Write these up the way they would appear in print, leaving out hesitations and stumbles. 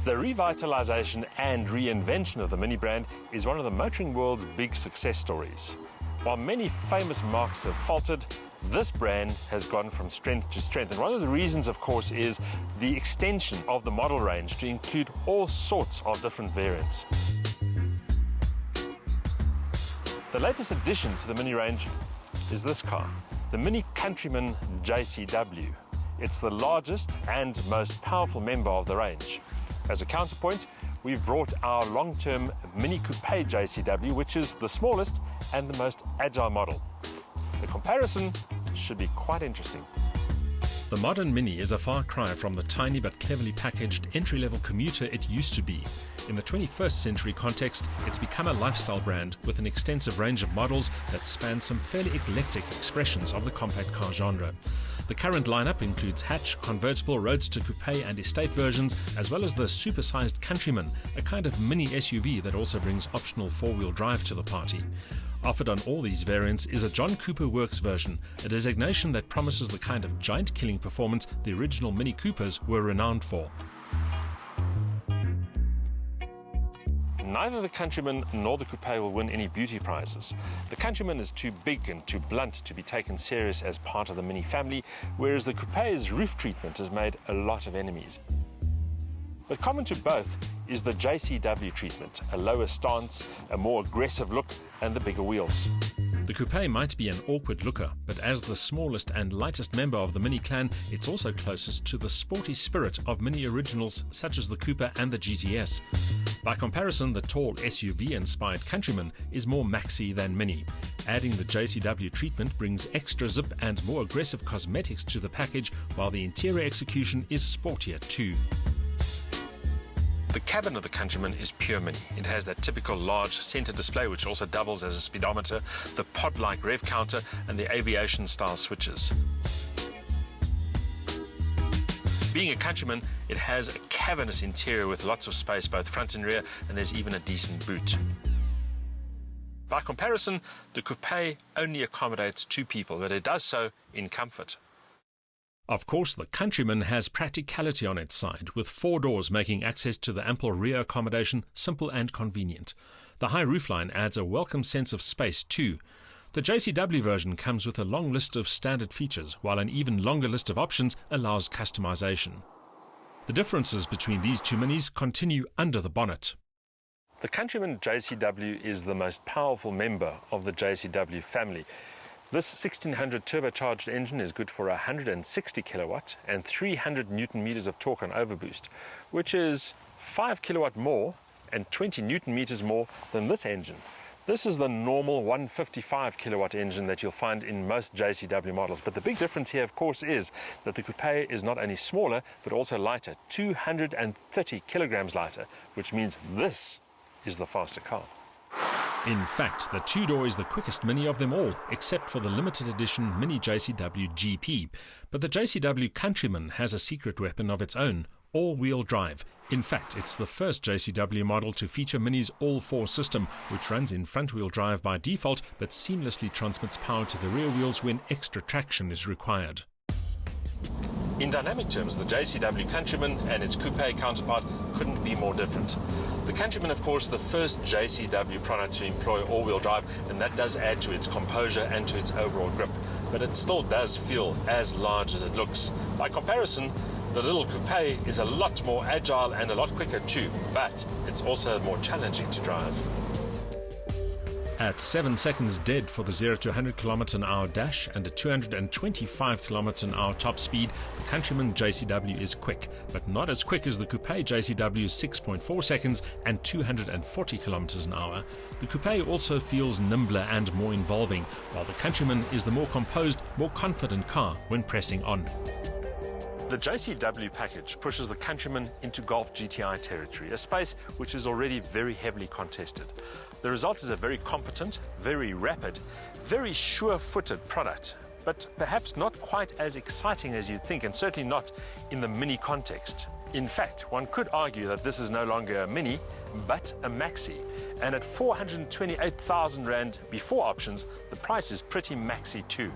The revitalization and reinvention of the Mini brand is one of the motoring world's big success stories. While many famous marques have faltered, this brand has gone from strength to strength. And one of the reasons, of course, is the extension of the model range to include all sorts of different variants. The latest addition to the Mini range is this car, the Mini Countryman JCW. It's the largest and most powerful member of the range. As a counterpoint, we've brought our long-term Mini Coupe JCW, which is the smallest and the most agile model. The comparison should be quite interesting. The modern Mini is a far cry from the tiny but cleverly packaged entry-level commuter it used to be. In the 21st century context, it's become a lifestyle brand with an extensive range of models that span some fairly eclectic expressions of the compact car genre. The current lineup includes hatch, convertible, roadster coupe and estate versions, as well as the supersized Countryman, a kind of mini SUV that also brings optional four-wheel drive to the party. Offered on all these variants is a John Cooper Works version, a designation that promises the kind of giant-killing performance the original Mini Coopers were renowned for. Neither the Countryman nor the Coupe will win any beauty prizes. The Countryman is too big and too blunt to be taken serious as part of the Mini family, whereas the Coupe's roof treatment has made a lot of enemies. But common to both is the JCW treatment, a lower stance, a more aggressive look and the bigger wheels. The Coupe might be an awkward looker, but as the smallest and lightest member of the Mini clan, it's also closest to the sporty spirit of Mini originals such as the Cooper and the GTS. By comparison, the tall SUV-inspired Countryman is more maxi than Mini. Adding the JCW treatment brings extra zip and more aggressive cosmetics to the package, while the interior execution is sportier too. The cabin of the Countryman is pure Mini. It has that typical large center display which also doubles as a speedometer, the pod-like rev counter and the aviation-style switches. Being a Countryman, it has a cavernous interior with lots of space both front and rear, and there's even a decent boot. By comparison, the Coupe only accommodates two people, but it does so in comfort. Of course, the Countryman has practicality on its side, with 4 doors making access to the ample rear accommodation simple and convenient. The high roofline adds a welcome sense of space too. The JCW version comes with a long list of standard features, while an even longer list of options allows customization. The differences between these two Minis continue under the bonnet. The Countryman JCW is the most powerful member of the JCW family. This 1600 turbocharged engine is good for 160 kilowatt and 300 newton meters of torque on overboost, which is 5 kilowatt more and 20 newton meters more than this engine. This is the normal 155 kilowatt engine that you'll find in most JCW models. But the big difference here, of course, is that the Coupe is not only smaller, but also lighter, 230 kilograms lighter, which means this is the faster car. In fact, the 2-door is the quickest Mini of them all, except for the limited edition Mini JCW GP. But the JCW Countryman has a secret weapon of its own, all-wheel drive. In fact, it's the first JCW model to feature Mini's all-4 system, which runs in front-wheel drive by default, but seamlessly transmits power to the rear wheels when extra traction is required. In dynamic terms, the JCW Countryman and its Coupe counterpart couldn't be more different. The Countryman, of course, the first JCW product to employ all-wheel drive, and that does add to its composure and to its overall grip. But it still does feel as large as it looks. By comparison, the little Coupe is a lot more agile and a lot quicker too, but it's also more challenging to drive. At 7 seconds dead for the 0 to 100 km/h dash and a 225 km/h top speed, the Countryman JCW is quick, but not as quick as the Coupe JCW's 6.4 seconds and 240 km/h. The Coupe also feels nimbler and more involving, while the Countryman is the more composed, more confident car when pressing on. The JCW package pushes the Countryman into Golf GTI territory, a space which is already very heavily contested. The result is a very competent, very rapid, very sure-footed product, but perhaps not quite as exciting as you'd think, and certainly not in the Mini context. In fact, one could argue that this is no longer a Mini, but a Maxi. And at 428,000 Rand before options, the price is pretty maxi too.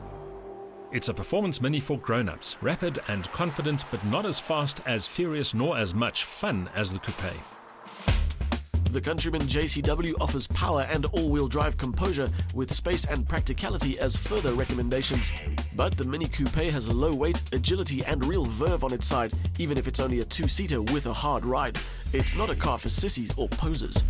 It's a performance Mini for grown-ups, rapid and confident, but not as fast, as furious, nor as much fun as the Coupe. The Countryman JCW offers power and all-wheel drive composure with space and practicality as further recommendations. But the Mini Coupe has low weight, agility and real verve on its side, even if it's only a two-seater with a hard ride. It's not a car for sissies or posers.